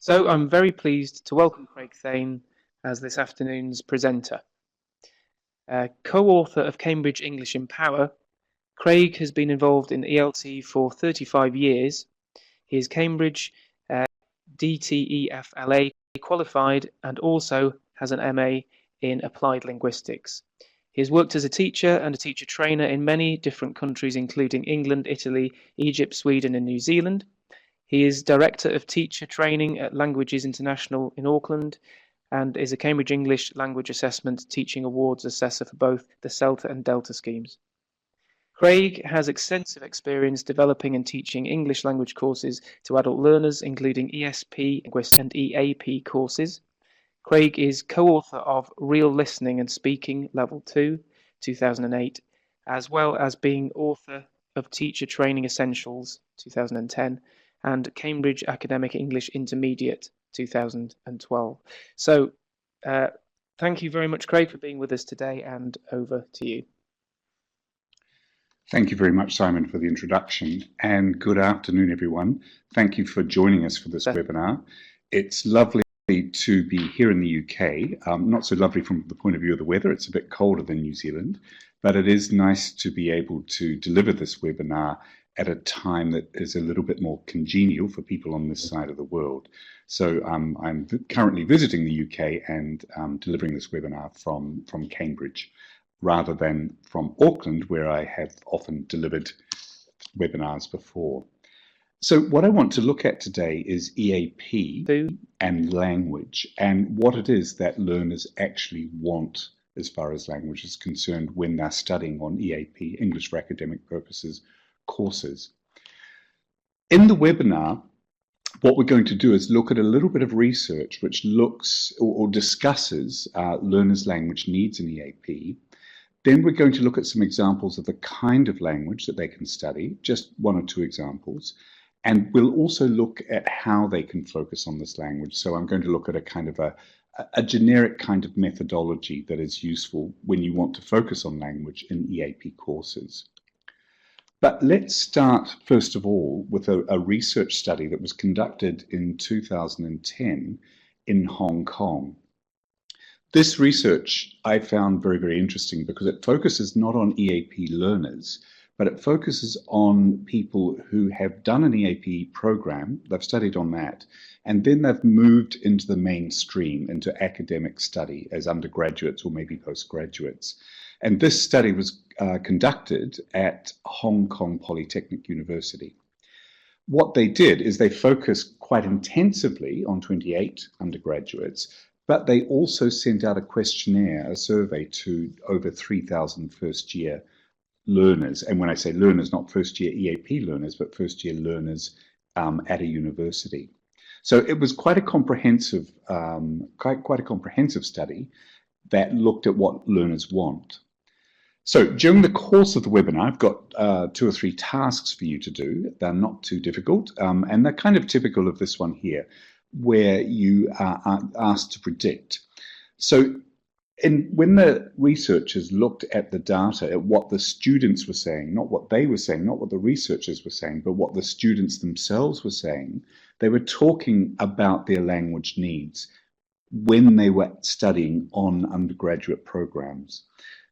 So I'm very pleased to welcome Craig Thaine as this afternoon's presenter. Co-author of Cambridge English in Power, Craig has been involved in ELT for 35 years. He is Cambridge DTEFLA qualified and also has an MA in Applied Linguistics. He has worked as a teacher and a teacher trainer in many different countries, including England, Italy, Egypt, Sweden, and New Zealand. He is Director of Teacher Training at Languages International in Auckland and is a Cambridge English Language Assessment Teaching Awards assessor for both the CELTA and Delta schemes. Craig has extensive experience developing and teaching English language courses to adult learners, including ESP and EAP courses. Craig is co-author of Real Listening and Speaking Level 2, 2008, as well as being author of Teacher Training Essentials, 2010, and Cambridge Academic English Intermediate 2012. So thank you very much, Craig, for being with us today, and over to you. Thank you very much, Simon, for the introduction, and good afternoon, everyone. Thank you for joining us for this webinar. It's lovely to be here in the UK. Not so lovely from the point of view of the weather. It's a bit colder than New Zealand, but it is nice to be able to deliver this webinar at a time that is a little bit more congenial for people on this side of the world. So I'm currently visiting the UK and delivering this webinar from Cambridge, rather than from Auckland, where I have often delivered webinars before. So what I want to look at today is EAP and language, and what it is that learners actually want as far as language is concerned when they're studying on EAP, English for Academic Purposes, courses. In the webinar, what we're going to do is look at a little bit of research which looks or discusses learners' language needs in EAP. Then we're going to look at some examples of the kind of language that they can study, just one or two examples. And we'll also look at how they can focus on this language. So I'm going to look at a kind of a generic kind of methodology that is useful when you want to focus on language in EAP courses. But let's start, first of all, with a research study that was conducted in 2010 in Hong Kong. This research I found very, very interesting because it focuses not on EAP learners, but it focuses on people who have done an EAP program, they've studied on that, and then they've moved into the mainstream, into academic study as undergraduates or maybe postgraduates. And this study was conducted at Hong Kong Polytechnic University. What they did is they focused quite intensively on 28 undergraduates, but they also sent out a questionnaire, a survey to over 3,000 first-year learners. And when I say learners, not first-year EAP learners, but first-year learners at a university. So it was quite a comprehensive, quite a comprehensive study that looked at what learners want. So during the course of the webinar, I've got 2 or 3 tasks for you to do. They're not too difficult, and they're kind of typical of this one here, where you are asked to predict. So when the researchers looked at the data, at what the students were saying, not what they were saying, not what the researchers were saying, but what the students themselves were saying, they were talking about their language needs when they were studying on undergraduate programs.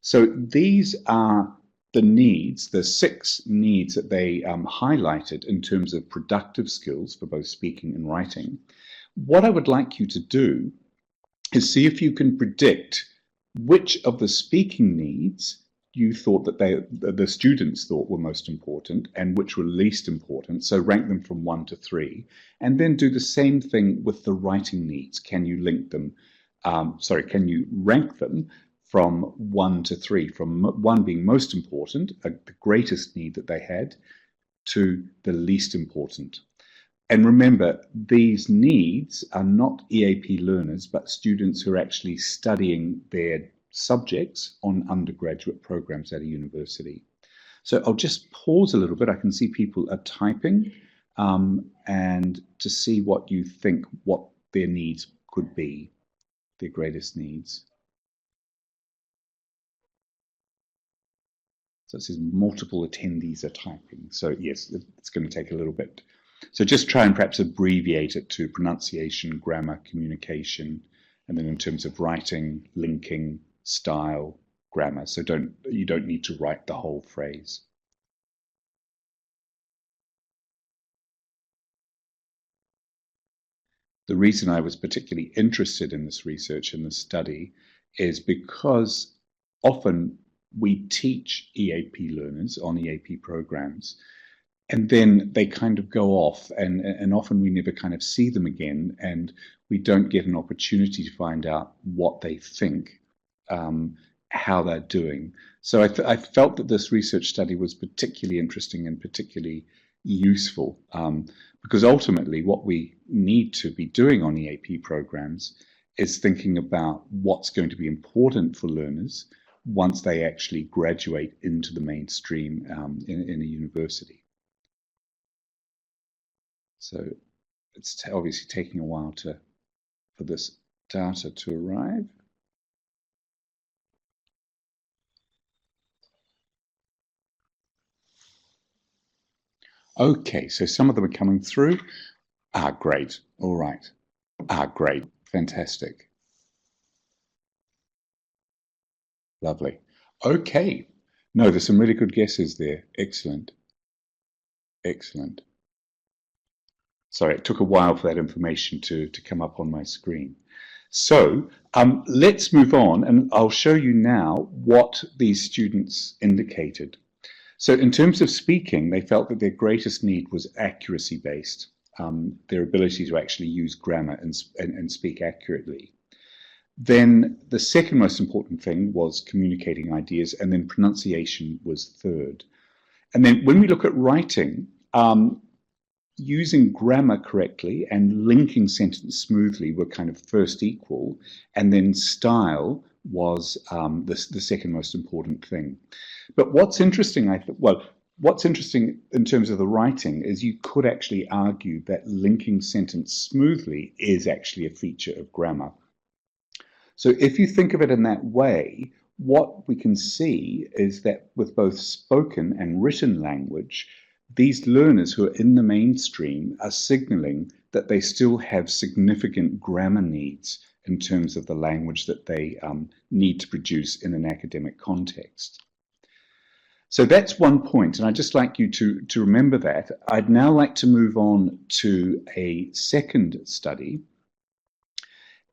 So these are the needs, the 6 needs that they highlighted in terms of productive skills for both speaking and writing. What I would like you to do is see if you can predict which of the speaking needs you thought that the students thought were most important and which were least important. So rank them from 1 to 3, and then do the same thing with the writing needs. Can you link them? Can you rank them from 1 to 3, from 1 being most important, the greatest need that they had, to the least important? And remember, these needs are not EAP learners, but students who are actually studying their subjects on undergraduate programs at a university. So I'll just pause a little bit. I can see people are typing, and to see what you think, what their needs could be, their greatest needs. So it says multiple attendees are typing. So yes, it's going to take a little bit. So just try and perhaps abbreviate it to pronunciation, grammar, communication, and then in terms of writing, linking, style, grammar. So you don't need to write the whole phrase. The reason I was particularly interested in this research and this study is because often we teach EAP learners on EAP programs, and then they kind of go off, and often we never kind of see them again, and we don't get an opportunity to find out what they think, how they're doing. So I felt that this research study was particularly interesting and particularly useful, because ultimately what we need to be doing on EAP programs is thinking about what's going to be important for learners once they actually graduate into the mainstream in a university. So it's obviously taking a while for this data to arrive. Okay, so some of them are coming through. Great. All right. Great. Fantastic. Lovely. Okay. No, there's some really good guesses there. Excellent. Excellent. Sorry, it took a while for that information to come up on my screen. So let's move on, and I'll show you now what these students indicated. So in terms of speaking, they felt that their greatest need was accuracy-based, their ability to actually use grammar and speak accurately. Then the second most important thing was communicating ideas, and then pronunciation was third. And then when we look at writing, using grammar correctly and linking sentence smoothly were kind of first equal, and then style was the second most important thing. But what's interesting, what's interesting in terms of the writing is you could actually argue that linking sentence smoothly is actually a feature of grammar. So if you think of it in that way, what we can see is that with both spoken and written language, these learners who are in the mainstream are signaling that they still have significant grammar needs in terms of the language that they need to produce in an academic context. So that's one point, and I'd just like you to remember that. I'd now like to move on to a second study.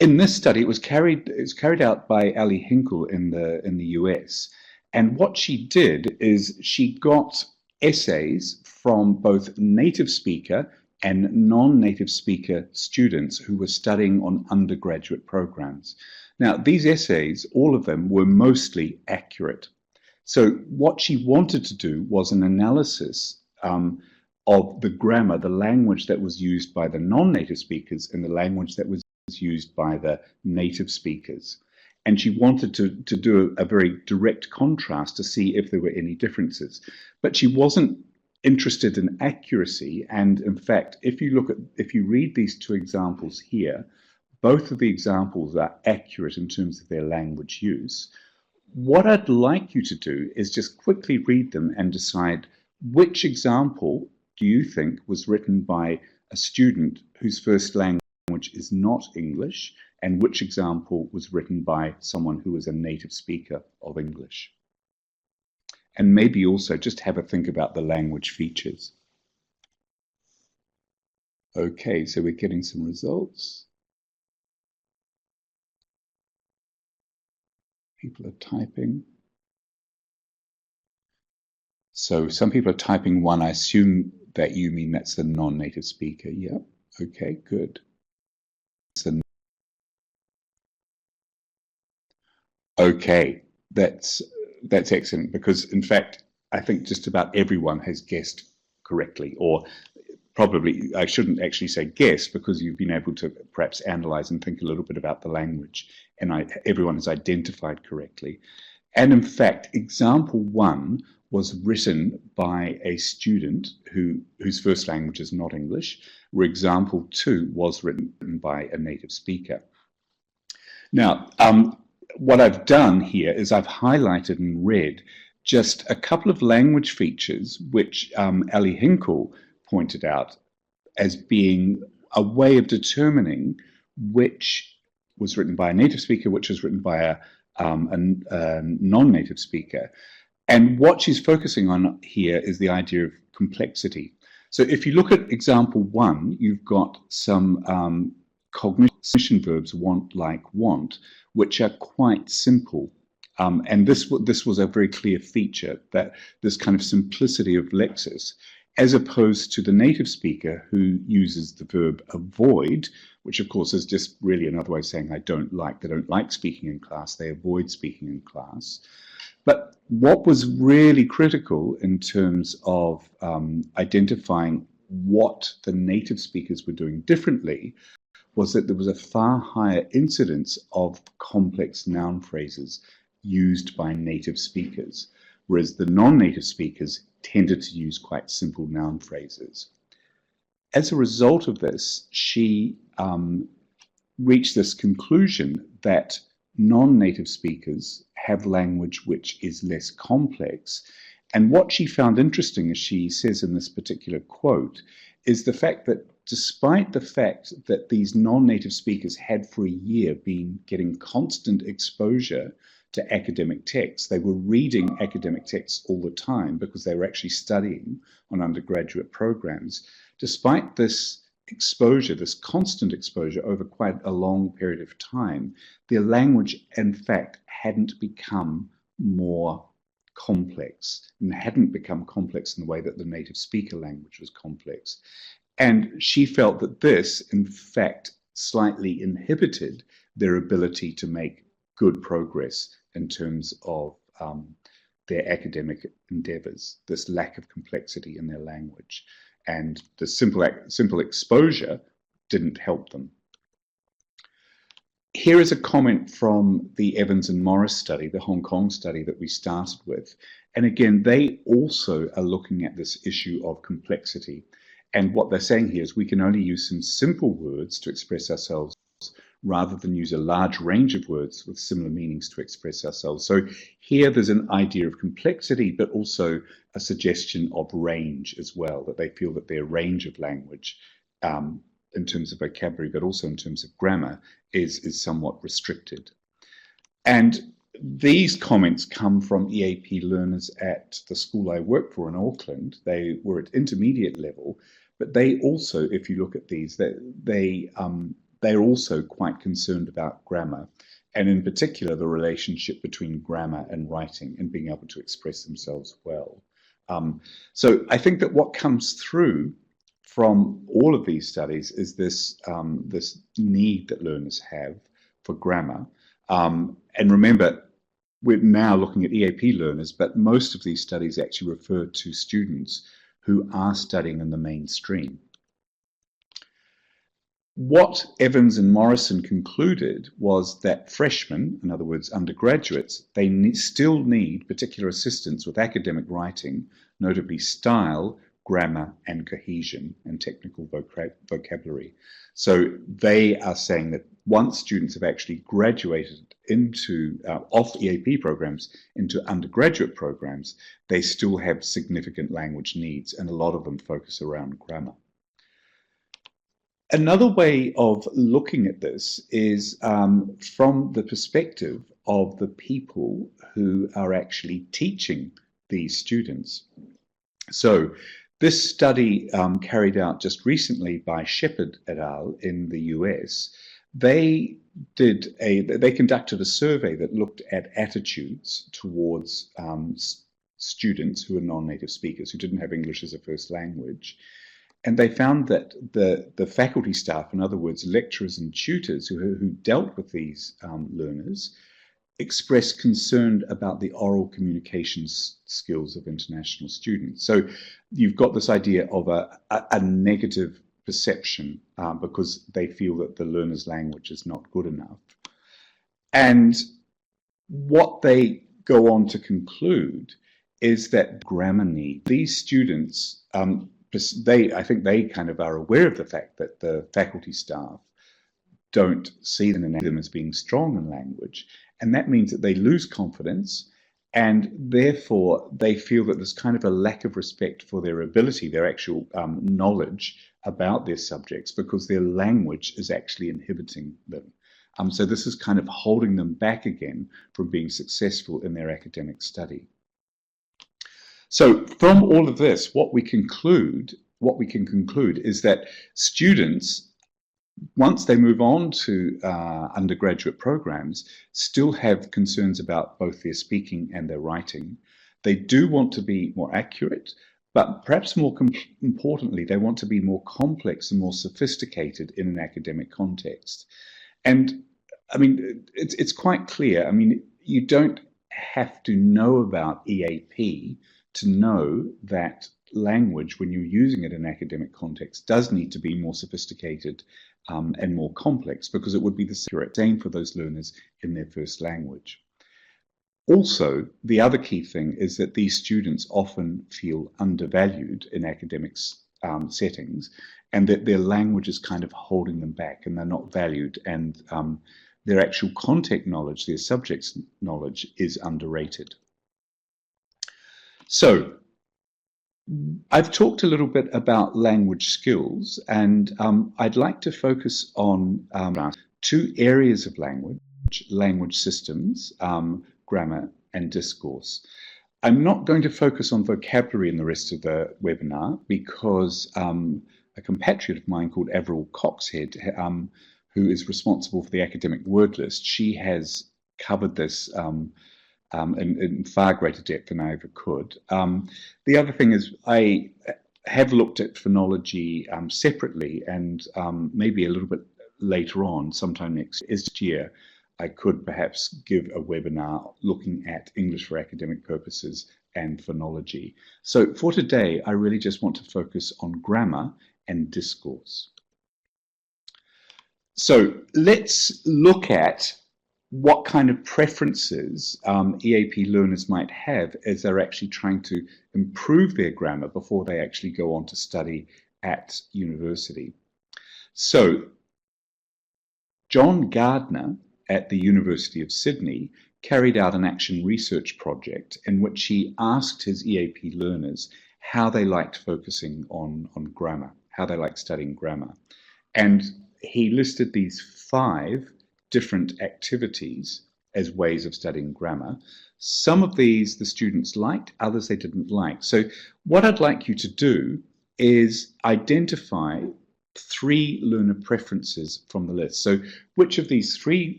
In this study, it was carried out by Ali Hinkle in the US, and what she did is she got essays from both native speaker and non-native speaker students who were studying on undergraduate programs. Now, these essays, all of them, were mostly accurate. So what she wanted to do was an analysis of the grammar, the language that was used by the non-native speakers and the language that was used by the native speakers. And she wanted to do a very direct contrast to see if there were any differences. But she wasn't interested in accuracy. And in fact, if you read these two examples here, both of the examples are accurate in terms of their language use. What I'd like you to do is just quickly read them and decide which example do you think was written by a student whose first language is not English, and which example was written by someone who is a native speaker of English. And maybe also just have a think about the language features. Okay, so we're getting some results. People are typing. So some people are typing one. I assume that you mean that's the non-native speaker. Yeah. Okay, good. Okay, that's excellent, because in fact I think just about everyone has guessed correctly, or probably I shouldn't actually say guess, because you've been able to perhaps analyze and think a little bit about the language, and everyone has identified correctly. And in fact, example one was written by a student whose first language is not English, where example two was written by a native speaker. Now, what I've done here is I've highlighted in red just a couple of language features which Ali Hinkle pointed out as being a way of determining which was written by a native speaker, which was written by a non-native speaker. And what she's focusing on here is the idea of complexity. So if you look at example 1, you've got some cognition verbs, want, like, want, which are quite simple. And this was a very clear feature, that this kind of simplicity of lexis, as opposed to the native speaker who uses the verb avoid, which of course is just really another way of saying I don't like. They don't like speaking in class, they avoid speaking in class. But what was really critical in terms of identifying what the native speakers were doing differently was that there was a far higher incidence of complex noun phrases used by native speakers, whereas the non-native speakers tended to use quite simple noun phrases. As a result of this, she reached this conclusion that non-native speakers have language which is less complex. And what she found interesting, as she says in this particular quote, is the fact that despite the fact that these non-native speakers had for a year been getting constant exposure to academic texts, they were reading academic texts all the time because they were actually studying on undergraduate programs. Despite this exposure, this constant exposure over quite a long period of time, their language, in fact, hadn't become more complex and hadn't become complex in the way that the native speaker language was complex. And she felt that this, in fact, slightly inhibited their ability to make good progress in terms of their academic endeavors, this lack of complexity in their language. And the simple exposure didn't help them. Here is a comment from the Evans and Morris study, the Hong Kong study that we started with. And again, they also are looking at this issue of complexity. And what they're saying here is we can only use some simple words to express ourselves rather than use a large range of words with similar meanings to express ourselves. So here there's an idea of complexity, but also a suggestion of range as well, that they feel that their range of language in terms of vocabulary, but also in terms of grammar, is somewhat restricted. And these comments come from EAP learners at the school I work for in Auckland. They were at intermediate level, but they also, if you look at these, they're also quite concerned about grammar, and in particular the relationship between grammar and writing and being able to express themselves well. So I think that what comes through from all of these studies is this, this need that learners have for grammar. And remember, we're now looking at EAP learners, but most of these studies actually refer to students who are studying in the mainstream. What Evans and Morrison concluded was that freshmen, in other words, undergraduates, they still need particular assistance with academic writing, notably style, grammar, and cohesion, and technical vocabulary. So they are saying that once students have actually graduated into off EAP programs into undergraduate programs, they still have significant language needs, and a lot of them focus around grammar. Another way of looking at this is from the perspective of the people who are actually teaching these students. So this study carried out just recently by Shepard et al. In the US, they conducted a survey that looked at attitudes towards students who are non-native speakers, who didn't have English as a first language. And they found that the faculty staff, in other words, lecturers and tutors who dealt with these learners, expressed concern about the oral communications skills of international students. So you've got this idea of a negative perception because they feel that the learner's language is not good enough. And what they go on to conclude is that grammar need. These students, I think they kind of are aware of the fact that the faculty staff don't see them as being strong in language, and that means that they lose confidence, and therefore they feel that there's kind of a lack of respect for their ability, their actual knowledge about their subjects because their language is actually inhibiting them. So this is kind of holding them back again from being successful in their academic study. So from all of this, what we can conclude is that students, once they move on to undergraduate programs, still have concerns about both their speaking and their writing. They do want to be more accurate, but perhaps more importantly, they want to be more complex and more sophisticated in an academic context. And I mean, it's quite clear. I mean, you don't have to know about EAP to know that language, when you're using it in an academic context, does need to be more sophisticated and more complex, because it would be the same for those learners in their first language. Also, the other key thing is that these students often feel undervalued in academic settings, and that their language is kind of holding them back, and they're not valued, and their actual content knowledge, their subject's knowledge, is underrated. So, I've talked a little bit about language skills, and I'd like to focus on two areas of language systems, grammar and discourse. I'm not going to focus on vocabulary in the rest of the webinar because a compatriot of mine called Avril Coxhead, who is responsible for the academic word list, she has covered this in far greater depth than I ever could. The other thing is I have looked at phonology separately, and maybe a little bit later on, sometime next year, I could perhaps give a webinar looking at English for academic purposes and phonology. So for today, I really just want to focus on grammar and discourse. So let's look at what kind of preferences EAP learners might have as they're actually trying to improve their grammar before they actually go on to study at university. So John Gardner at the University of Sydney carried out an action research project in which he asked his EAP learners how they liked focusing on grammar, how they liked studying grammar. And he listed these 5 different activities as ways of studying grammar. Some of these the students liked, others they didn't like. So what I'd like you to do is identify 3 learner preferences from the list. So which of these 5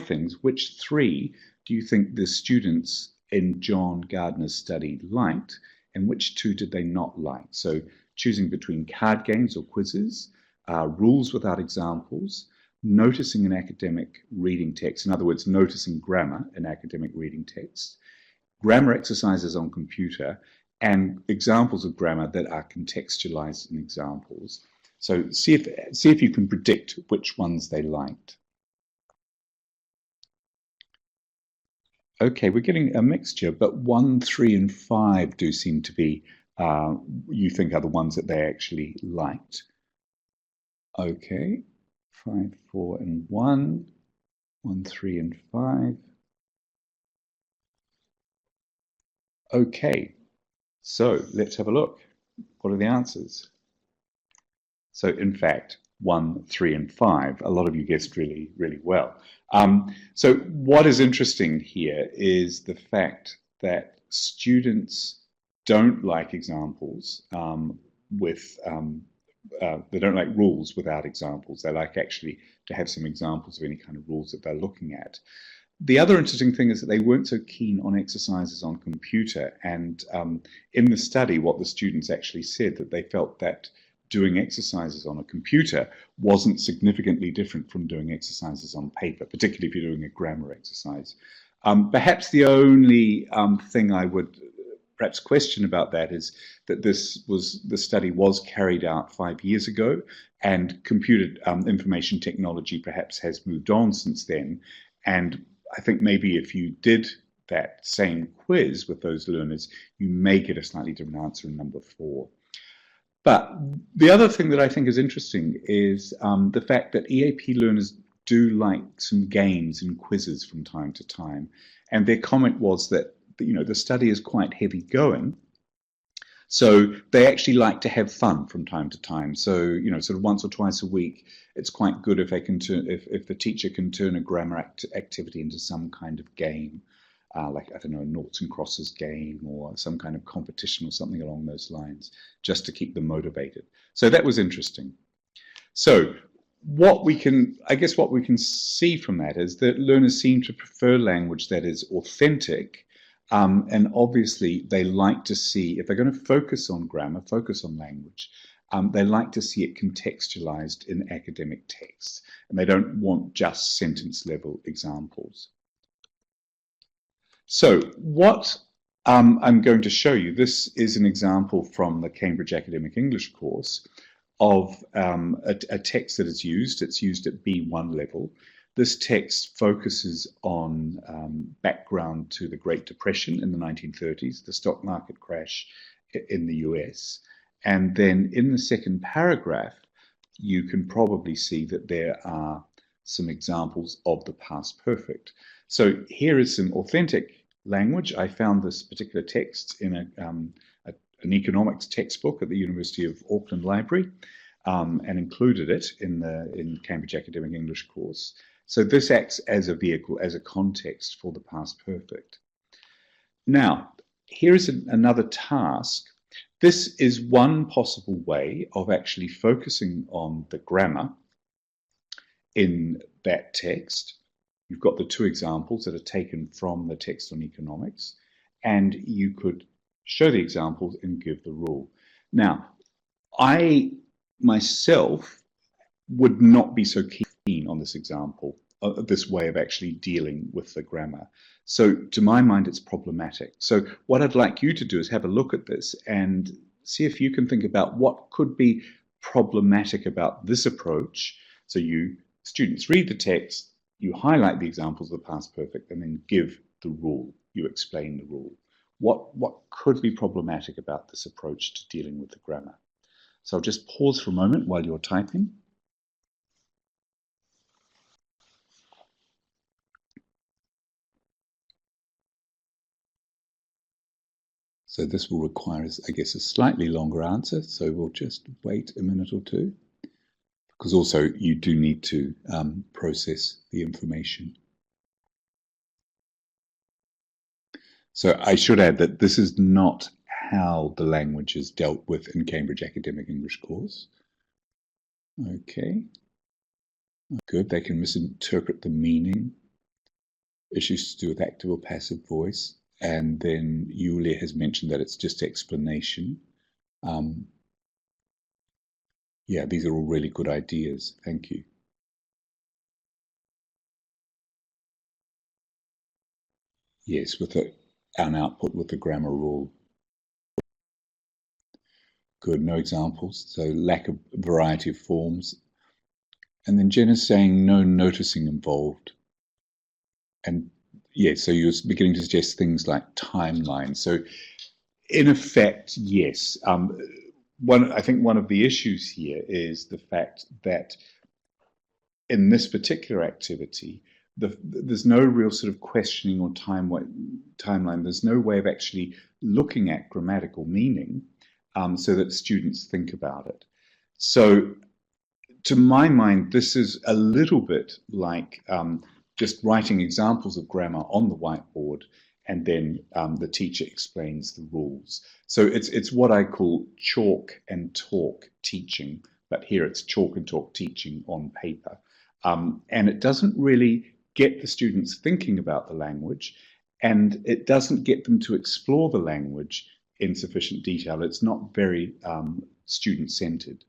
things, which 3 do you think the students in John Gardner's study liked, and which 2 did they not like? So choosing between card games or quizzes, rules without examples, noticing an academic reading text, in other words, noticing grammar in academic reading text, grammar exercises on computer, and examples of grammar that are contextualized in examples. So see if you can predict which ones they liked. Okay, we're getting a mixture, but 1, 3, and 5 do seem to be, you think, are the ones that they actually liked. Okay, 5, 4, and 1, 1, 3, and 5. Okay, so let's have a look. What are the answers? So in fact, 1, 3, and 5, a lot of you guessed really, really well. So what is interesting here is the fact that students don't like examples they don't like rules without examples. They like actually to have some examples of any kind of rules that they're looking at. The other interesting thing is that they weren't so keen on exercises on computer, and in the study what the students actually said, that they felt that doing exercises on a computer wasn't significantly different from doing exercises on paper, particularly if you're doing a grammar exercise. Perhaps the only thing I would perhaps question about that is that the study was carried out 5 years ago, and computer information technology perhaps has moved on since then. And I think maybe if you did that same quiz with those learners, you may get a slightly different answer in number 4. But the other thing that I think is interesting is the fact that EAP learners do like some games and quizzes from time to time. And their comment was that, you know, the study is quite heavy going, So they actually like to have fun from time to time. So, you know, sort of once or twice a week, it's quite good if they can if the teacher can turn a grammar activity into some kind of game, like, I don't know, a noughts and crosses game or some kind of competition or something along those lines, just to keep them motivated. So that was interesting. So what we can, I guess what we can see from that is that learners seem to prefer language that is authentic. And obviously, they like to see, if they're going to focus on grammar, focus on language, they like to see it contextualized in academic texts. And they don't want just sentence level examples. So what I'm going to show you, this is an example from the Cambridge Academic English course of a text that is used. It's used at B1 level. This text focuses on background to the Great Depression in the 1930s, the stock market crash in the US. And then in the second paragraph, you can probably see that there are some examples of the past perfect. So here is some authentic language. I found this particular text in an economics textbook at the University of Auckland Library and included it in Cambridge Academic English course. So this acts as a vehicle, as a context for the past perfect. Now, here is another task. This is one possible way of actually focusing on the grammar in that text. You've got the two examples that are taken from the text on economics, and you could show the examples and give the rule. Now, I myself would not be so keen on this example, this way of actually dealing with the grammar. So to my mind, it's problematic. So what I'd like you to do is have a look at this and see if you can think about what could be problematic about this approach. So you students read the text, you highlight the examples of the past perfect, and then give the rule. You explain the rule. What could be problematic about this approach to dealing with the grammar? So I'll just pause for a moment while you're typing. So this will require, I guess, a slightly longer answer. So we'll just wait a minute or two, because also you do need to process the information. So I should add that this is not how the language is dealt with in Cambridge Academic English course. Okay, good. They can misinterpret the meaning, issues to do with active or passive voice. And then Yulia has mentioned that it's just explanation. Yeah, these are all really good ideas. Thank you. Yes, with an output with the grammar rule. Good, no examples. So lack of variety of forms. And then Jen is saying no noticing involved. And yes, so you're beginning to suggest things like timeline. So in effect, yes. I think one of the issues here is the fact that in this particular activity, there's no real sort of questioning or timeline. There's no way of actually looking at grammatical meaning so that students think about it. So to my mind, this is a little bit like just writing examples of grammar on the whiteboard, and then the teacher explains the rules. So it's what I call chalk and talk teaching, but here it's chalk and talk teaching on paper. And it doesn't really get the students thinking about the language, and it doesn't get them to explore the language in sufficient detail. It's not very student-centered.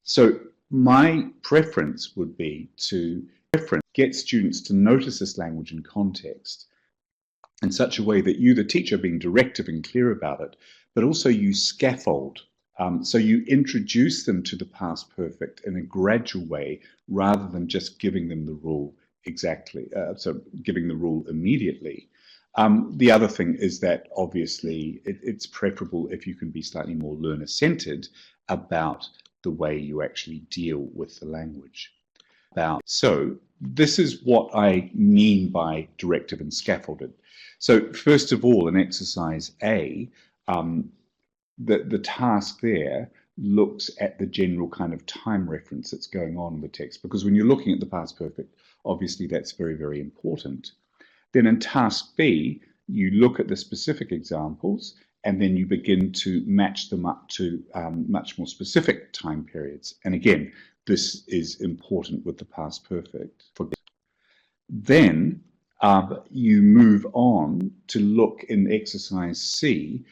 So my preference would be to get students to notice this language in context in such a way that you, the teacher, being directive and clear about it, but also you scaffold. So you introduce them to the past perfect in a gradual way rather than just giving them the rule exactly, so giving the rule immediately. The other thing is that obviously it's preferable if you can be slightly more learner-centered about the way you actually deal with the language. So this is what I mean by directive and scaffolded. So first of all, in exercise A, the task there looks at the general kind of time reference that's going on in the text, because when you're looking at the past perfect, obviously that's very, very important. Then in task B, you look at the specific examples and then you begin to match them up to much more specific time periods. And again, this is important with the past perfect. Then you move on to look in exercise C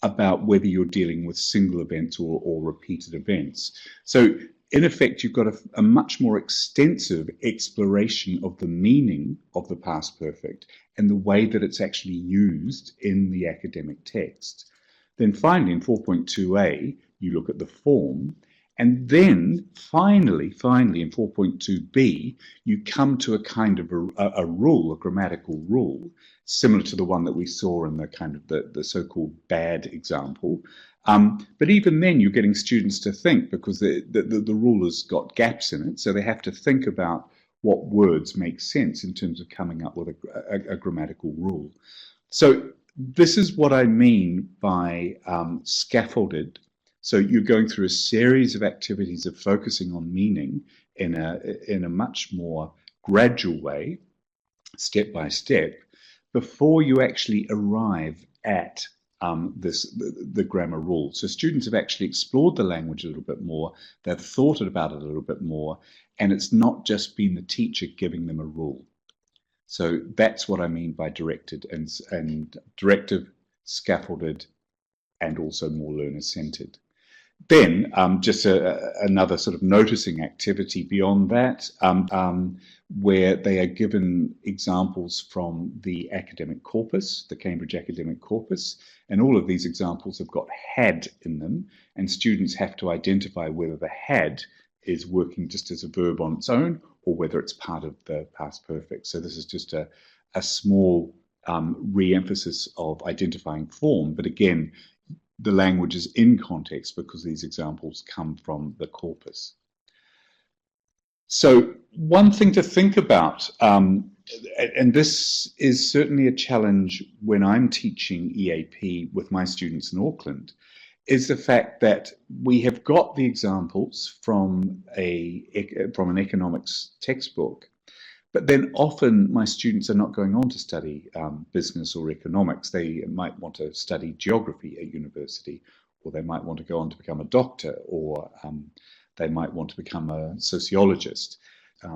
about whether you're dealing with single events or repeated events. So in effect, you've got a much more extensive exploration of the meaning of the past perfect and the way that it's actually used in the academic text. Then finally, in 4.2a, you look at the form. And then finally, in 4.2b, you come to a kind of a rule, a grammatical rule, similar to the one that we saw in the kind of the so-called bad example. But even then, you're getting students to think, because the rule has got gaps in it, so they have to think about what words make sense in terms of coming up with a grammatical rule. So this is what I mean by scaffolded. So you're going through a series of activities of focusing on meaning in a much more gradual way, step by step, before you actually arrive at the grammar rule. So students have actually explored the language a little bit more, they've thought about it a little bit more, and it's not just been the teacher giving them a rule. So that's what I mean by directed and directive, scaffolded, and also more learner-centered. Then just another sort of noticing activity beyond that, where they are given examples from the academic corpus, the Cambridge academic corpus, and all of these examples have got had in them, and students have to identify whether the had is working just as a verb on its own or whether it's part of the past perfect. So this is just a small re-emphasis of identifying form, but again, the language is in context because these examples come from the corpus. So one thing to think about, and this is certainly a challenge when I'm teaching EAP with my students in Auckland, is the fact that we have got the examples from an economics textbook, but then often my students are not going on to study business or economics. They might want to study geography at university, or they might want to go on to become a doctor, or they might want to become a sociologist.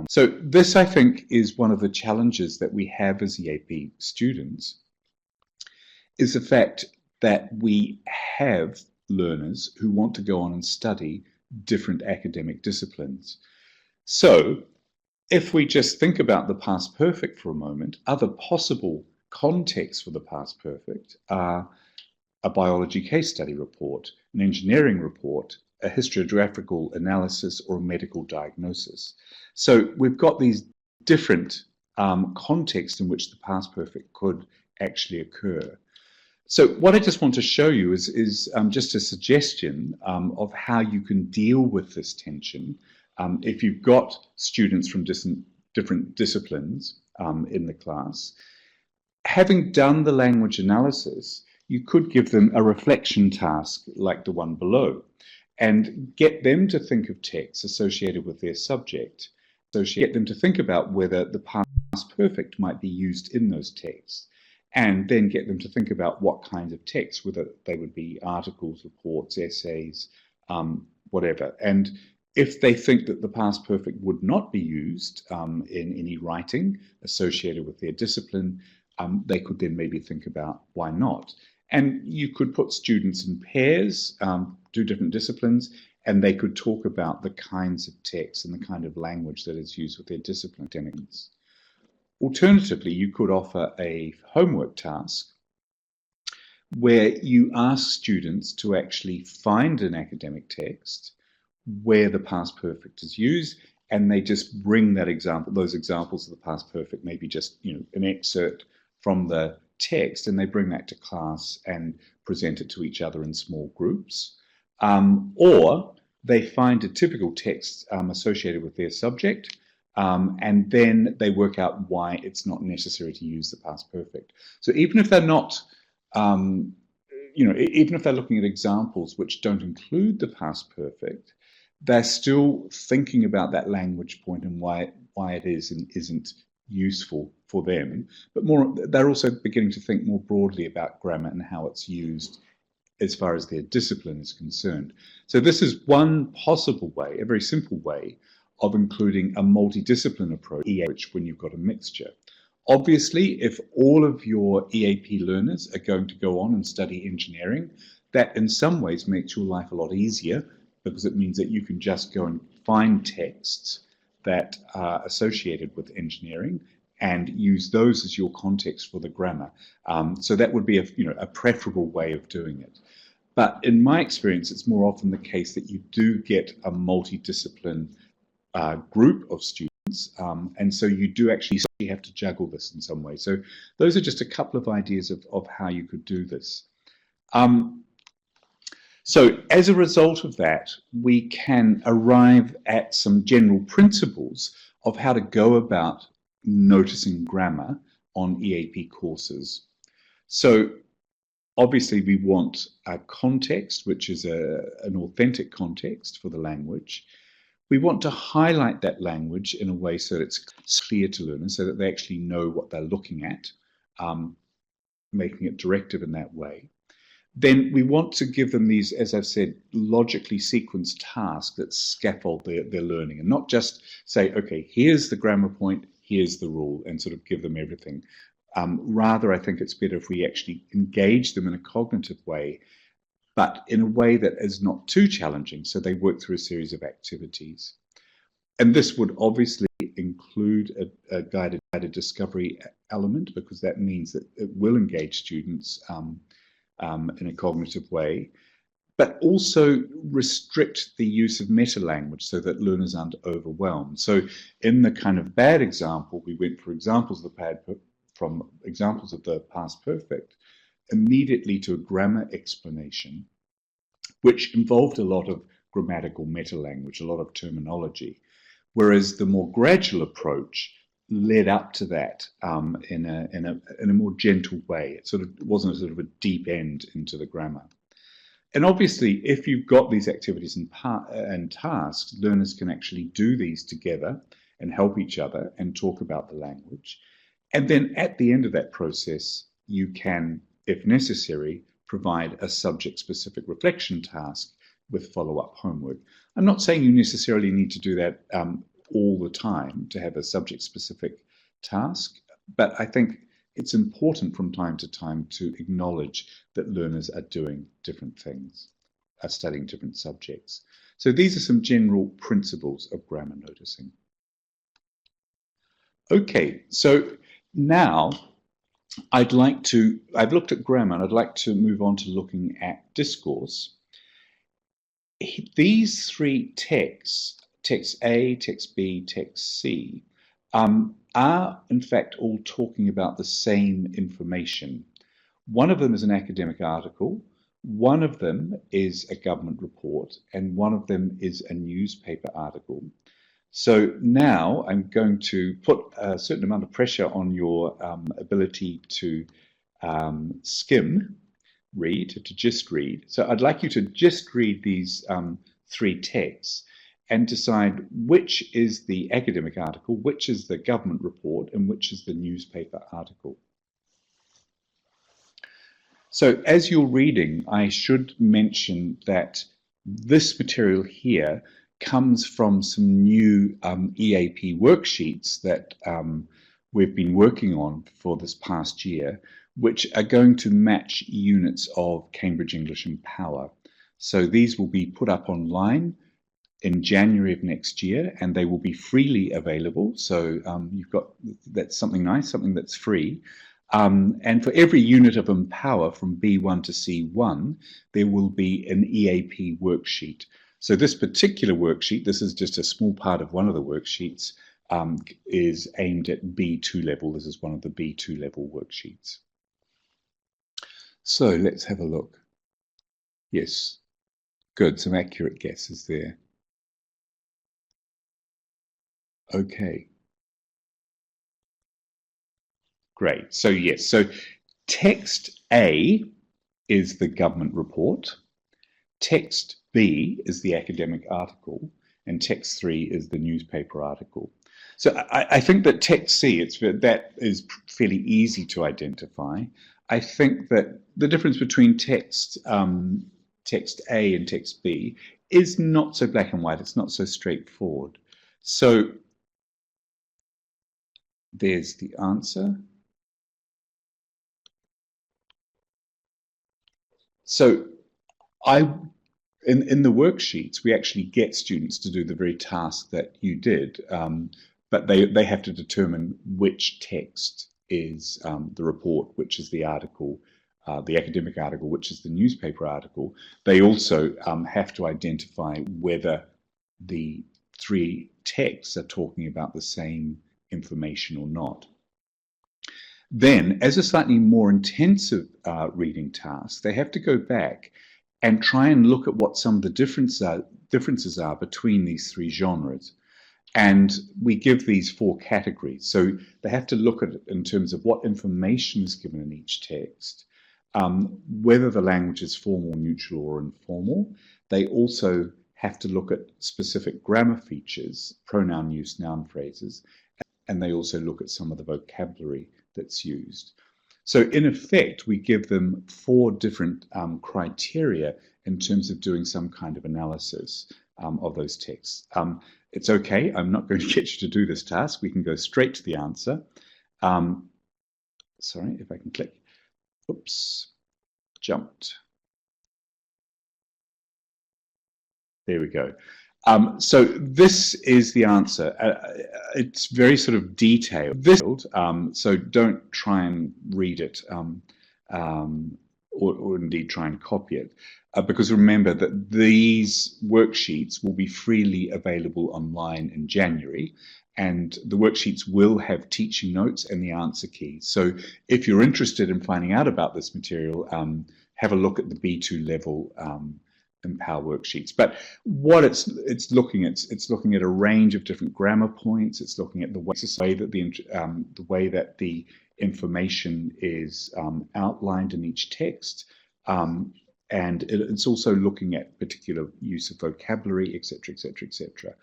So this, I think, is one of the challenges that we have as EAP students, is the fact that we have learners who want to go on and study different academic disciplines. So if we just think about the past perfect for a moment, other possible contexts for the past perfect are a biology case study report, an engineering report, a historiographical analysis, or a medical diagnosis. So we've got these different contexts in which the past perfect could actually occur. So what I just want to show you is just a suggestion of how you can deal with this tension. If you've got students from different disciplines in the class, having done the language analysis, you could give them a reflection task like the one below and get them to think of texts associated with their subject. So get them to think about whether the past perfect might be used in those texts, and then get them to think about what kinds of texts, whether they would be articles, reports, essays, whatever. And if they think that the past perfect would not be used in any writing associated with their discipline, they could then maybe think about why not. And you could put students in pairs, do different disciplines, and they could talk about the kinds of texts and the kind of language that is used with their discipline. Alternatively, you could offer a homework task where you ask students to actually find an academic text where the past perfect is used, and they just bring that example, those examples of the past perfect, maybe just an excerpt from the text, and they bring that to class and present it to each other in small groups. Or they find a typical text associated with their subject, and then they work out why it's not necessary to use the past perfect. So even if they're not even if they're looking at examples which don't include the past perfect, they're still thinking about that language point and why it is and isn't useful for them. But they're also beginning to think more broadly about grammar and how it's used as far as their discipline is concerned. So this is one possible way, a very simple way, of including a multidiscipline approach when you've got a mixture. Obviously, if all of your EAP learners are going to go on and study engineering, that in some ways makes your life a lot easier, because it means that you can just go and find texts that are associated with engineering and use those as your context for the grammar. So that would be a preferable way of doing it. But in my experience, it's more often the case that you do get a multidiscipline group of students, and so you do actually have to juggle this in some way. So those are just a couple of ideas of how you could do this. So as a result of that, we can arrive at some general principles of how to go about noticing grammar on EAP courses. So obviously we want a context, which is an authentic context for the language. We want to highlight that language in a way so that it's clear to learners, so that they actually know what they're looking at, making it directive in that way. Then we want to give them these, as I've said, logically sequenced tasks that scaffold their learning, and not just say, okay, here's the grammar point, here's the rule, and sort of give them everything. Rather, I think it's better if we actually engage them in a cognitive way, but in a way that is not too challenging, so they work through a series of activities. And this would obviously include a guided discovery element, because that means that it will engage students in a cognitive way, but also restrict the use of meta-language so that learners aren't overwhelmed. So in the kind of bad example, we went for examples of the past perfect immediately to a grammar explanation, which involved a lot of grammatical meta-language, a lot of terminology, whereas the more gradual approach led up to that in a more gentle way. It wasn't a sort of a deep end into the grammar. And obviously, if you've got these activities and tasks, learners can actually do these together and help each other and talk about the language. And then at the end of that process, you can, if necessary, provide a subject-specific reflection task with follow-up homework. I'm not saying you necessarily need to do that all the time to have a subject-specific task, but I think it's important from time to time to acknowledge that learners are doing different things, are studying different subjects. So these are some general principles of grammar noticing. Okay, so now I've looked at grammar, and I'd like to move on to looking at discourse. These three texts, text A, text B, text C, are in fact all talking about the same information. One of them is an academic article, one of them is a government report, and one of them is a newspaper article. So now I'm going to put a certain amount of pressure on your ability to skim read, to just read. So I'd like you to just read these three texts and decide which is the academic article, which is the government report, and which is the newspaper article. So as you're reading, I should mention that this material here comes from some new EAP worksheets that we've been working on for this past year, which are going to match units of Cambridge English and Power. So these will be put up online in January of next year, and they will be freely available. So that's something nice, something that's free. And for every unit of Empower from B1 to C1, there will be an EAP worksheet. So this particular worksheet, this is just a small part of one of the worksheets, is aimed at B2 level. This is one of the B2 level worksheets. So let's have a look. Yes, good, some accurate guesses there. Okay. Great, so yes, so text A is the government report. Text B is the academic article, and text 3 is the newspaper article. So I think that text C, that is fairly easy to identify. I think that the difference between text A and text B is not so black and white. It's not so straightforward. So there's the answer. So in the worksheets, we actually get students to do the very task that you did, but they have to determine which text is the report, which is the article, the academic article, which is the newspaper article. They also have to identify whether the three texts are talking about the same information or not. Then, as a slightly more intensive reading task, they have to go back and try and look at what some of the differences are between these three genres. And we give these four categories. So they have to look at it in terms of what information is given in each text, whether the language is formal, neutral, or informal. They also have to look at specific grammar features, pronoun use, noun phrases, and they also look at some of the vocabulary that's used. So in effect, we give them four different criteria in terms of doing some kind of analysis of those texts. It's okay, I'm not going to get you to do this task. We can go straight to the answer. Sorry, if I can click. Oops, jumped. There we go. So this is the answer. It's very sort of detailed, so don't try and read it or indeed try and copy it, because remember that these worksheets will be freely available online in January, and the worksheets will have teaching notes and the answer key. So if you're interested in finding out about this material, have a look at the B2 level Empower worksheets. But what it's looking at a range of different grammar points. It's looking at the way that the information is outlined in each text, and it's also looking at particular use of vocabulary, etc., etc., etc.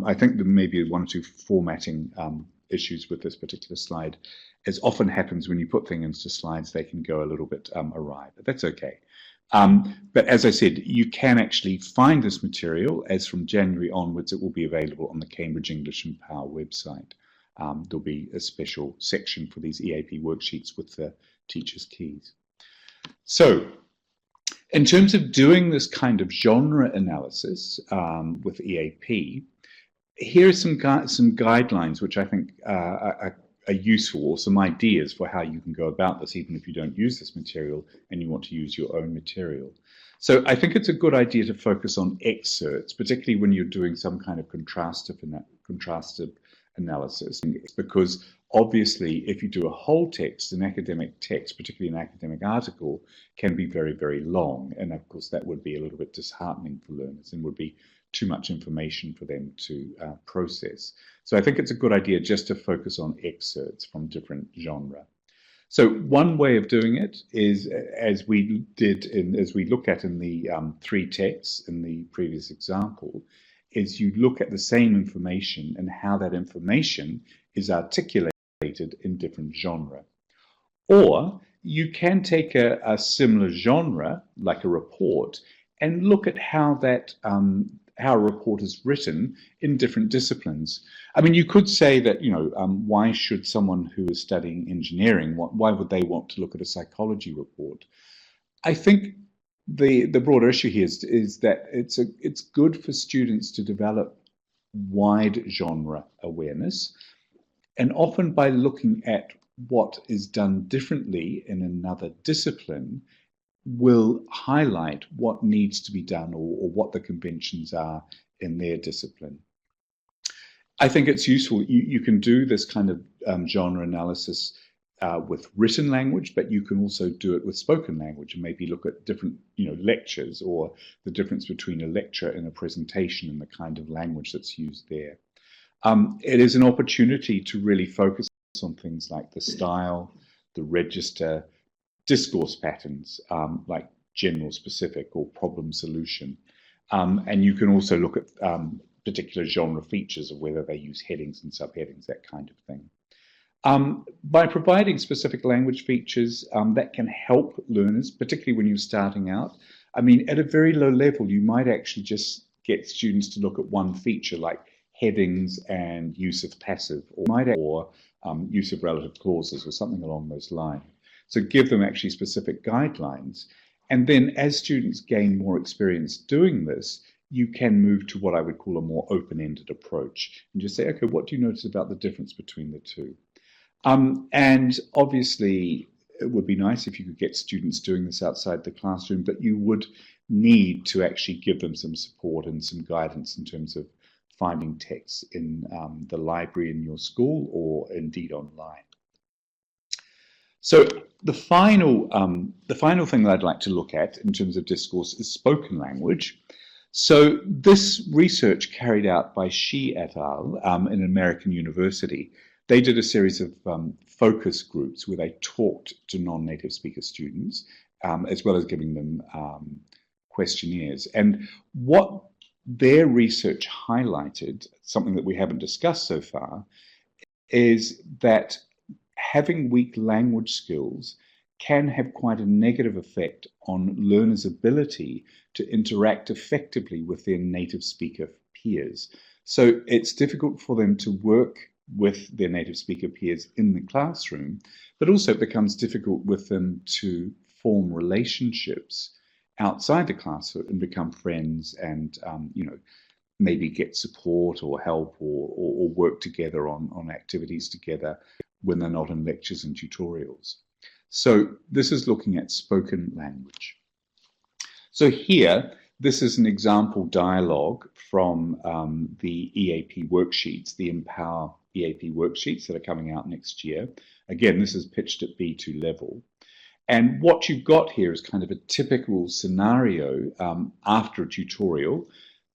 I think there may be one or two formatting issues with this particular slide. As often happens when you put things into slides, they can go a little bit awry, but that's okay. But as I said, you can actually find this material as from January onwards. It will be available on the Cambridge English Empower website. There'll be a special section for these EAP worksheets with the teacher's keys. So in terms of doing this kind of genre analysis with EAP, here are some guidelines which I think are useful, or some ideas for how you can go about this, even if you don't use this material and you want to use your own material. So I think it's a good idea to focus on excerpts, particularly when you're doing some kind of contrastive analysis, because obviously if you do a whole text, an academic text, particularly an academic article, can be very, very long. And of course that would be a little bit disheartening for learners and would be too much information for them to process. So I think it's a good idea just to focus on excerpts from different genre. So one way of doing it is, as we looked at in the three texts in the previous example, is you look at the same information and how that information is articulated in different genre. Or you can take a similar genre, like a report, and look at how that how a report is written in different disciplines. I mean, you could say that, why should someone who is studying engineering, why would they want to look at a psychology report? I think the broader issue here is that it's good for students to develop wide genre awareness, and often by looking at what is done differently in another discipline will highlight what needs to be done or what the conventions are in their discipline. I think it's useful. You can do this kind of genre analysis with written language, but you can also do it with spoken language and maybe look at different lectures, or the difference between a lecture and a presentation and the kind of language that's used there. It is an opportunity to really focus on things like the style, the register, discourse patterns, like general, specific, or problem solution. And you can also look at particular genre features of whether they use headings and subheadings, that kind of thing. By providing specific language features that can help learners, particularly when you're starting out. I mean, at a very low level, you might actually just get students to look at one feature like headings and use of passive, or use of relative clauses or something along those lines. So give them actually specific guidelines. And then as students gain more experience doing this, you can move to what I would call a more open-ended approach and just say, okay, what do you notice about the difference between the two? And obviously, it would be nice if you could get students doing this outside the classroom, but you would need to actually give them some support and some guidance in terms of finding texts in the library in your school or indeed online. So the final thing that I'd like to look at in terms of discourse is spoken language. So this research carried out by Shi et al. In an American university, they did a series of focus groups where they talked to non-native speaker students, as well as giving them questionnaires. And what their research highlighted, something that we haven't discussed so far, is that having weak language skills can have quite a negative effect on learners' ability to interact effectively with their native speaker peers. So it's difficult for them to work with their native speaker peers in the classroom, but also it becomes difficult with them to form relationships outside the classroom and become friends and, maybe get support or help or work together on activities together when they're not in lectures and tutorials. So this is looking at spoken language. So here, this is an example dialogue from the EAP worksheets, the Empower EAP worksheets that are coming out next year. Again, this is pitched at B2 level. And what you've got here is kind of a typical scenario after a tutorial.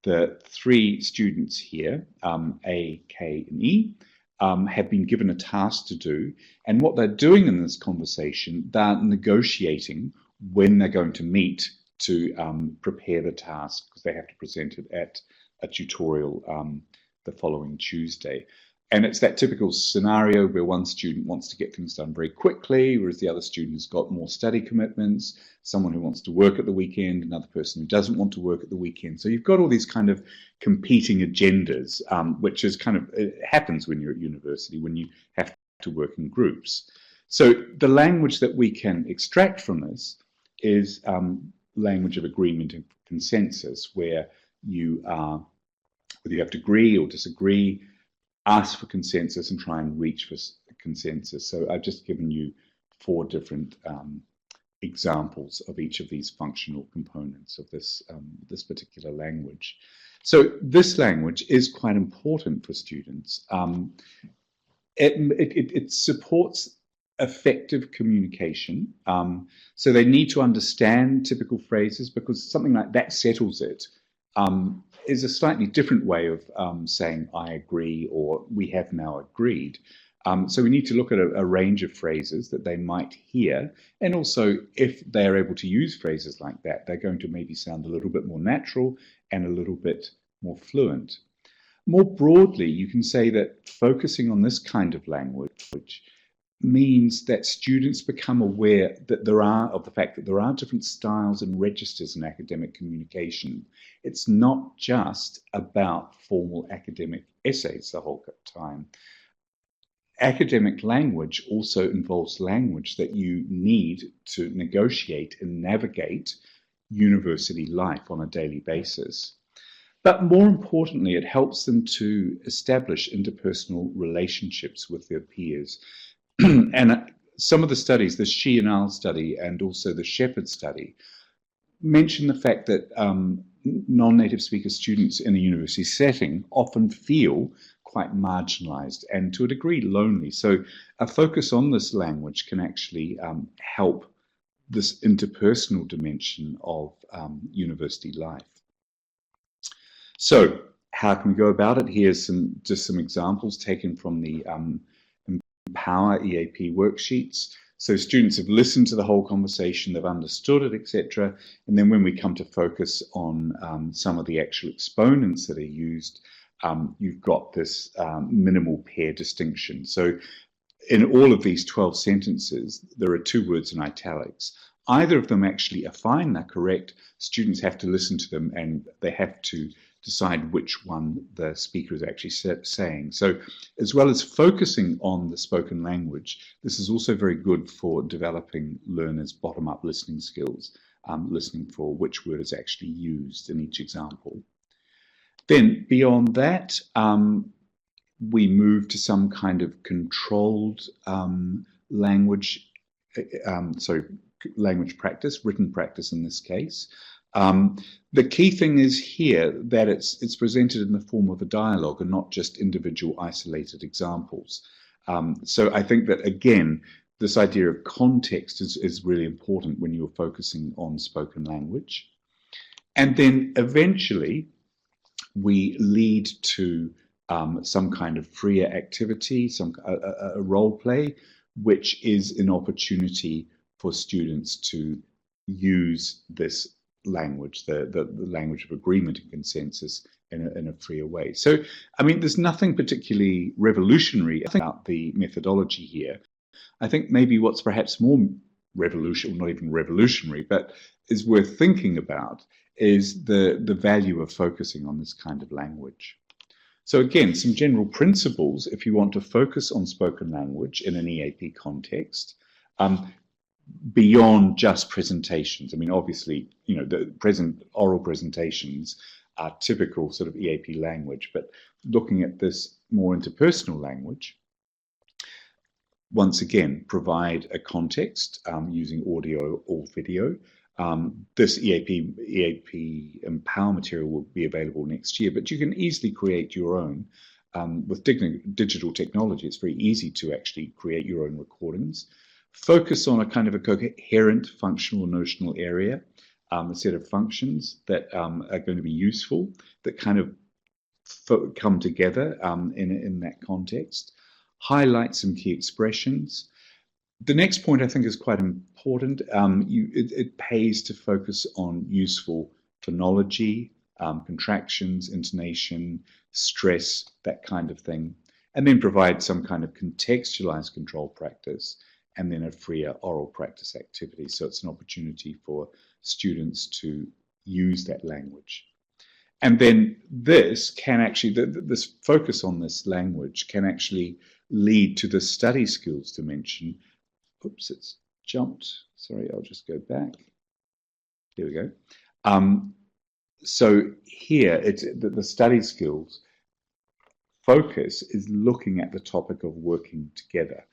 The three students here, A, K, and E, have been given a task to do. And what they're doing in this conversation, they're negotiating when they're going to meet to prepare the task, because they have to present it at a tutorial the following Tuesday. And it's that typical scenario where one student wants to get things done very quickly, whereas the other student has got more study commitments, someone who wants to work at the weekend, another person who doesn't want to work at the weekend. So you've got all these kind of competing agendas, which is kind of, it happens when you're at university, when you have to work in groups. So the language that we can extract from this is language of agreement and consensus, where you whether you have to agree or disagree, ask for consensus and try and reach for consensus. So I've just given you 4 different examples of each of these functional components of this, this particular language. So this language is quite important for students. It supports effective communication. So they need to understand typical phrases, because something like "that settles it" is a slightly different way of saying "I agree" or "we have now agreed." So we need to look at a range of phrases that they might hear, and also if they're able to use phrases like that, they're going to maybe sound a little bit more natural and a little bit more fluent. More broadly, you can say that focusing on this kind of language means that students become aware that of the fact that there are different styles and registers in academic communication. It's not just about formal academic essays the whole time. Academic language also involves language that you need to negotiate and navigate university life on a daily basis. But more importantly, it helps them to establish interpersonal relationships with their peers. And some of the studies, the Shi and al study and also the Shepherd study, mention the fact that non-native speaker students in a university setting often feel quite marginalized and to a degree lonely. So a focus on this language can actually help this interpersonal dimension of university life. So how can we go about it? Here's just some examples taken from the Empower EAP worksheets. So students have listened to the whole conversation, they've understood it, etc. And then when we come to focus on some of the actual exponents that are used, you've got this minimal pair distinction. So in all of these 12 sentences, there are 2 words in italics. Either of them actually are fine, they're correct. Students have to listen to them and they have to decide which one the speaker is actually saying. So as well as focusing on the spoken language, this is also very good for developing learners' bottom-up listening skills, listening for which word is actually used in each example. Then beyond that, we move to some kind of controlled language, language practice, written practice in this case. The key thing is here that it's presented in the form of a dialogue and not just individual isolated examples. So I think that, again, this idea of context is really important when you're focusing on spoken language. And then eventually we lead to some kind of freer activity, a role play, which is an opportunity for students to use this language, the language of agreement and consensus in a freer way. So, I mean, there's nothing particularly revolutionary about the methodology here. I think maybe what's perhaps more revolutionary, not even revolutionary, but is worth thinking about is the value of focusing on this kind of language. So again, some general principles if you want to focus on spoken language in an EAP context, beyond just presentations. I mean, obviously, you know, the oral presentations are typical sort of EAP language, but looking at this more interpersonal language, once again, provide a context using audio or video. This EAP Empower material will be available next year, but you can easily create your own. With digital technology, it's very easy to actually create your own recordings. Focus on a kind of a coherent functional notional area, a set of functions that are going to be useful, that kind of come together in that context. Highlight some key expressions. The next point I think is quite important. It pays to focus on useful phonology, contractions, intonation, stress, that kind of thing, and then provide some kind of contextualized control practice, and then a freer oral practice activity. So it's an opportunity for students to use that language. And then this can actually, this focus on this language can actually lead to the study skills dimension. Oops, it's jumped. Sorry, I'll just go back. Here we go. So here, it's the study skills focus is looking at the topic of working together.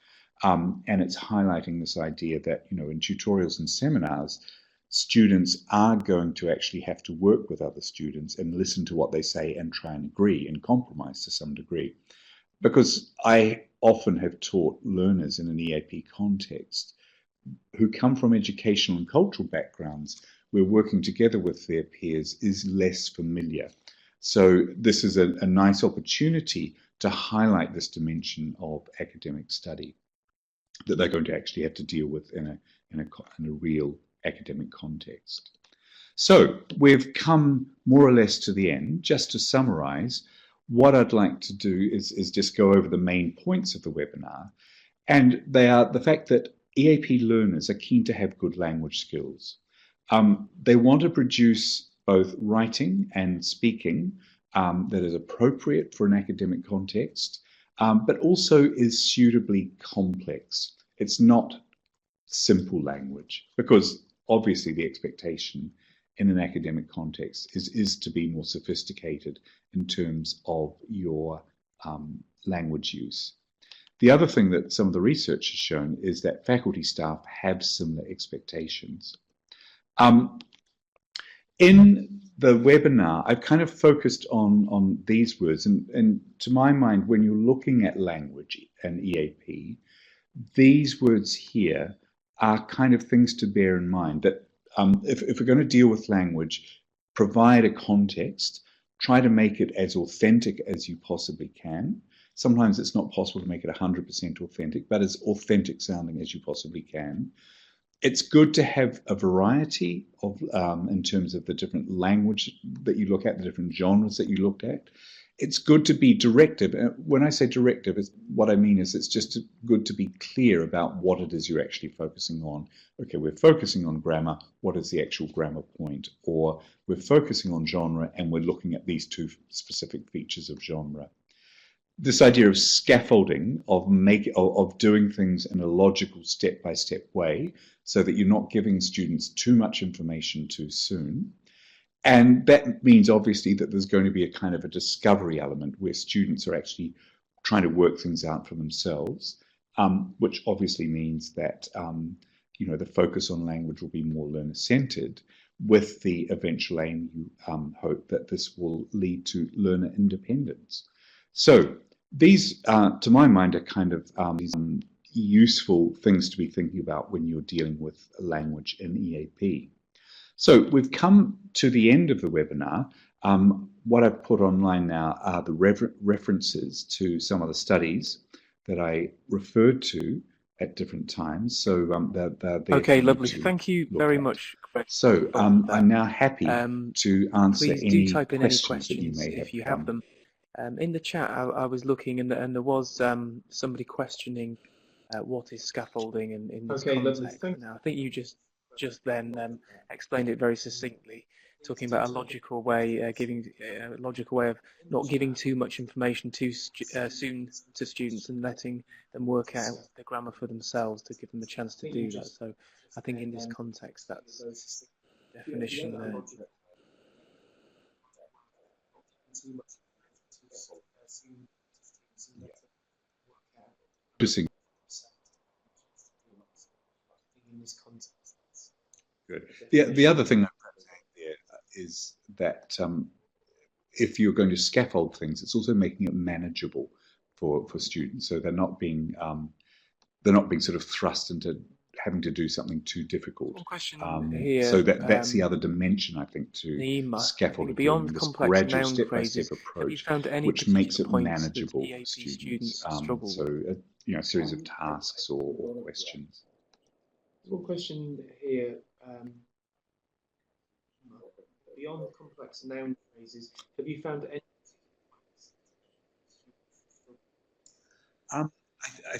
And it's highlighting this idea that, you know, in tutorials and seminars, students are going to actually have to work with other students and listen to what they say and try and agree and compromise to some degree. Because I often have taught learners in an EAP context who come from educational and cultural backgrounds where working together with their peers is less familiar. So this is a nice opportunity to highlight this dimension of academic study that they're going to actually have to deal with in a real academic context. So we've come more or less to the end. Just to summarize, what I'd like to do is just go over the main points of the webinar. And they are the fact that EAP learners are keen to have good language skills. They want to produce both writing and speaking that is appropriate for an academic context, but also is suitably complex. It's not simple language, because obviously the expectation in an academic context is to be more sophisticated in terms of your language use. The other thing that some of the research has shown is that faculty staff have similar expectations. In the webinar, I've kind of focused on these words, and to my mind, when you're looking at language and EAP, these words here are kind of things to bear in mind, that if we're going to deal with language, provide a context, try to make it as authentic as you possibly can, Sometimes it's not possible to make it 100% authentic, but as authentic sounding as you possibly can. It's good to have a variety of, in terms of the different language that you look at, the different genres that you looked at. It's good to be directive. When I say directive, what I mean is it's just good to be clear about what it is you're actually focusing on. Okay, we're focusing on grammar. What is the actual grammar point? Or we're focusing on genre and we're looking at these two specific features of genre. This idea of scaffolding, of doing things in a logical step-by-step way, so that you're not giving students too much information too soon. And that means obviously that there's going to be a kind of a discovery element where students are actually trying to work things out for themselves, which obviously means that the focus on language will be more learner-centered, with the eventual aim, you hope, that this will lead to learner independence. So these, to my mind, are kind of useful things to be thinking about when you're dealing with language in EAP. So we've come to the end of the webinar. What I've put online now are the references to some of the studies that I referred to at different times. So they're there. Okay, lovely. Thank you very much. So I'm now happy to answer please do type in any questions that you may have. if you have them. In the chat, I was looking, and there was somebody questioning what is scaffolding in this context. Now, I think you just then explained it very succinctly, talking about a logical way, a logical way of not giving too much information too soon to students and letting them work out the grammar for themselves to give them a chance to do that. So I think in this context, that's the definition there. Good. The other thing I'd say there is that if you're going to scaffold things, it's also making it manageable for students, so they're not being sort of thrust into having to do something too difficult. Here, so that's the other dimension, I think, to scaffolding, beyond this complex gradual noun step-by-step approach, which makes it manageable for students. So a series of tasks or questions. One question here. Beyond complex noun phrases, have you found any?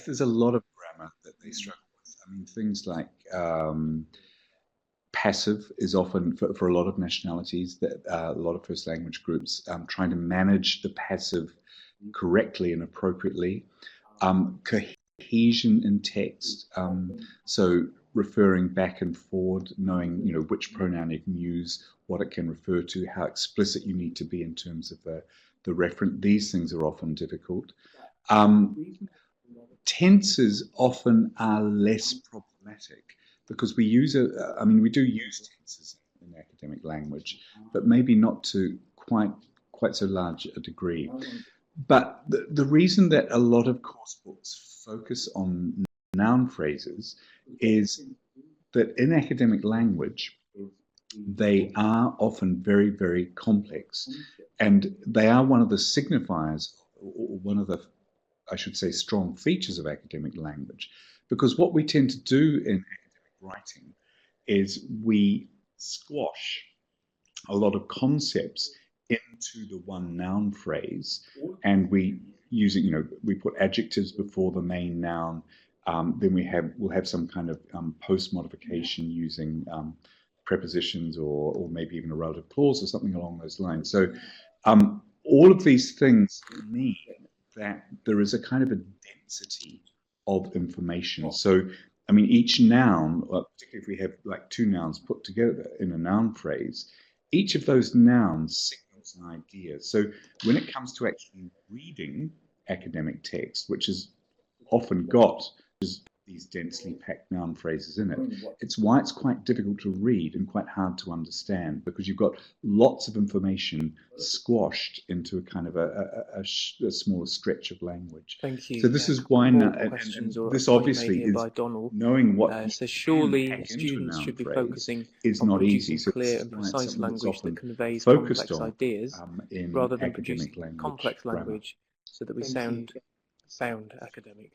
There's a lot of grammar that they struggle with. I mean, things like passive is often, for a lot of nationalities, that a lot of first language groups, trying to manage the passive correctly and appropriately. Cohesion in text, so referring back and forward, knowing which pronoun you can use, what it can refer to, how explicit you need to be in terms of the referent. These things are often difficult. Tenses often are less problematic because we do use tenses in academic language, but maybe not to quite so large a degree. But the reason that a lot of course books focus on noun phrases is that in academic language, they are often very, very complex, and they are one of the signifiers, or one of the, I should say, strong features of academic language, because what we tend to do in academic writing is we squash a lot of concepts into the one noun phrase, and we put adjectives before the main noun. Then we'll have some kind of post modification using prepositions or maybe even a relative clause or something along those lines. So all of these things mean that there is a kind of a density of information. So I mean, each noun, particularly if we have like two nouns put together in a noun phrase, each of those nouns signals an idea. So when it comes to actually reading academic text, which is often got these densely packed noun phrases in it, it's why it's quite difficult to read and quite hard to understand, because you've got lots of information squashed into a kind of a smaller stretch of language. Thank you. So this is why now, and this obviously is knowing what so surely students should be focusing is on not easy. producing So clear and precise language that conveys focused complex on, ideas, in rather than academic producing complex language so that we sound academic.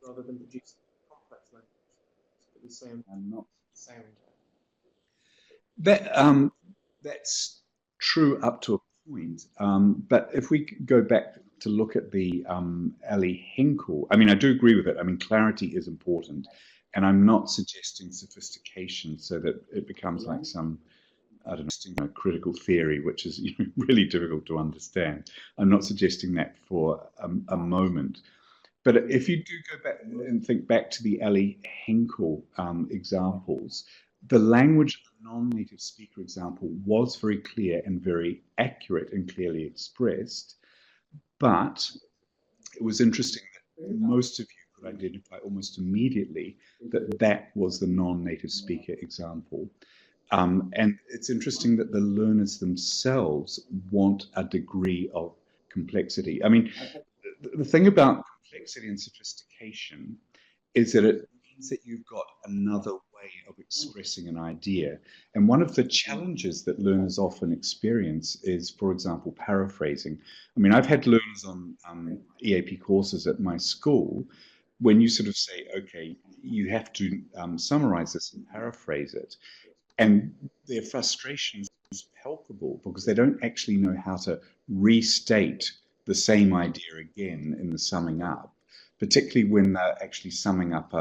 Rather than producing complex language, so that we sound and not sound. That's true up to a point, but if we go back to look at the Ali Hinkle, I mean, I do agree with it. I mean, clarity is important, and I'm not suggesting sophistication so that it becomes like some, I don't know, critical theory, which is really difficult to understand. I'm not suggesting that for a moment. But if you do go back and think back to the Ali Hinkle examples, the language of the non-native speaker example was very clear and very accurate and clearly expressed. But it was interesting that most of you could identify almost immediately that that was the non-native speaker example. And it's interesting that the learners themselves want a degree of complexity. I mean, the thing about complexity and sophistication is that it means that you've got another way of expressing an idea. And one of the challenges that learners often experience is, for example, paraphrasing. I mean, I've had learners on EAP courses at my school when you sort of say, okay, you have to summarize this and paraphrase it. And their frustration is palpable because they don't actually know how to restate the same idea again in the summing up, particularly when they're actually summing up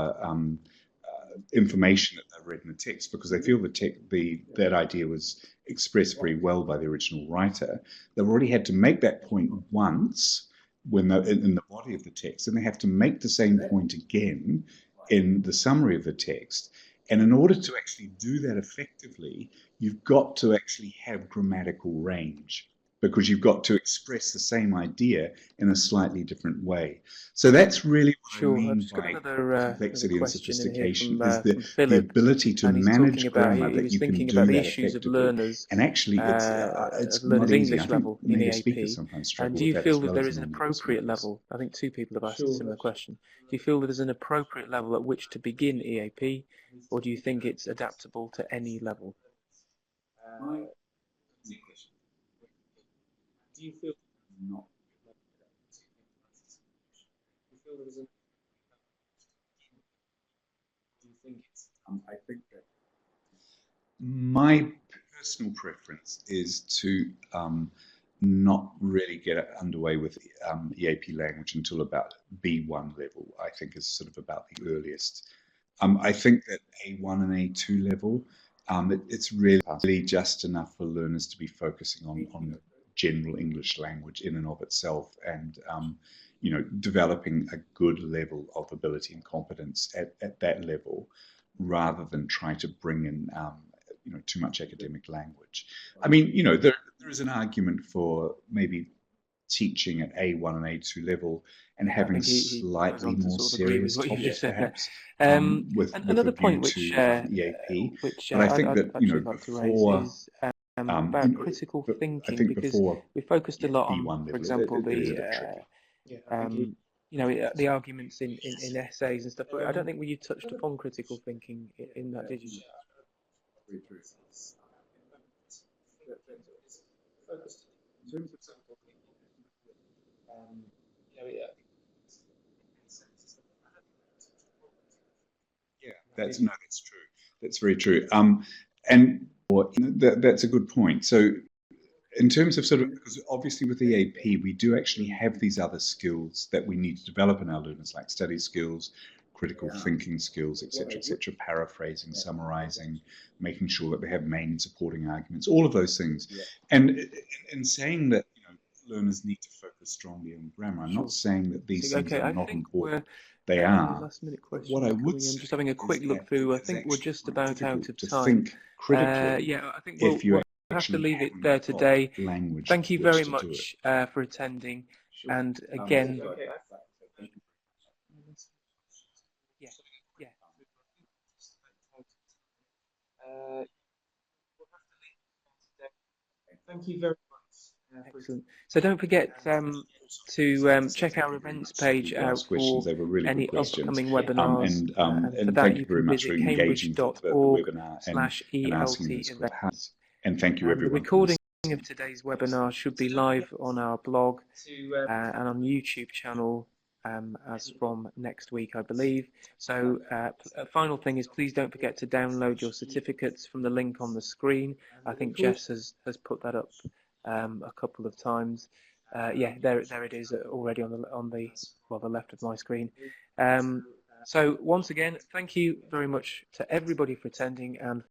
information that they've read in the text, because they feel that idea was expressed very well by the original writer. They've already had to make that point once when they're in the body of the text, and they have to make the same point again in the summary of the text. And in order to actually do that effectively, you've got to actually have grammatical range, because you've got to express the same idea in a slightly different way. So that's really what I mean by complexity and sophistication, is the ability to manage grammar, that you can do that effectively. And actually, it's not easy. I think native speakers sometimes struggle with that. And do you feel that there is an appropriate level? I think two people have asked a similar question. Do you feel that there's an appropriate level at which to begin EAP, or do you think it's adaptable to any level? Do you feel not? Do you feel there is an? Do you think it's? I think that my personal preference is to not really get underway with EAP language until about B1 level. I think is sort of about the earliest. I think that A1 and A2 level, it's really just enough for learners to be focusing on general English language in and of itself, and developing a good level of ability and competence at that level, rather than try to bring in too much academic language. I mean, there is an argument for maybe teaching at A1 and A2 level and having slightly more serious topics, perhaps, with another point which EAP. Which but I think that before is about critical thinking, because we focused a lot on, for example, the arguments in essays and stuff. But I don't think you touched upon critical thinking in that, did you? Yeah, that's true. That's very true. And that's a good point. So in terms of because obviously with EAP, we do actually have these other skills that we need to develop in our learners, like study skills, critical thinking skills, etc., paraphrasing, summarizing, making sure that they have main and supporting arguments, all of those things. And in saying that learners need to focus strongly on grammar, I'm not saying that these things are not important. They are. What I would say, I'm just having a quick look through. I think we're just about out of time. Think critically. Yeah, I think we'll have to leave it there today. Thank you very much for attending. And again, thank you very much. Excellent. So don't forget to check our events page out questions. for They were really any good questions. upcoming webinars. And for And that, thank you you very can much for visit engaging the webinar and asking cambridge.org/ELT those events. questions. And thank you The everyone. recording of today's webinar should be live on our blog and on YouTube channel as from next week, I believe. So a final thing is, please don't forget to download your certificates from the link on the screen. I think Jess has put that up a couple of times. Yeah, there it is already on the left of my screen. So once again, thank you very much to everybody for attending, and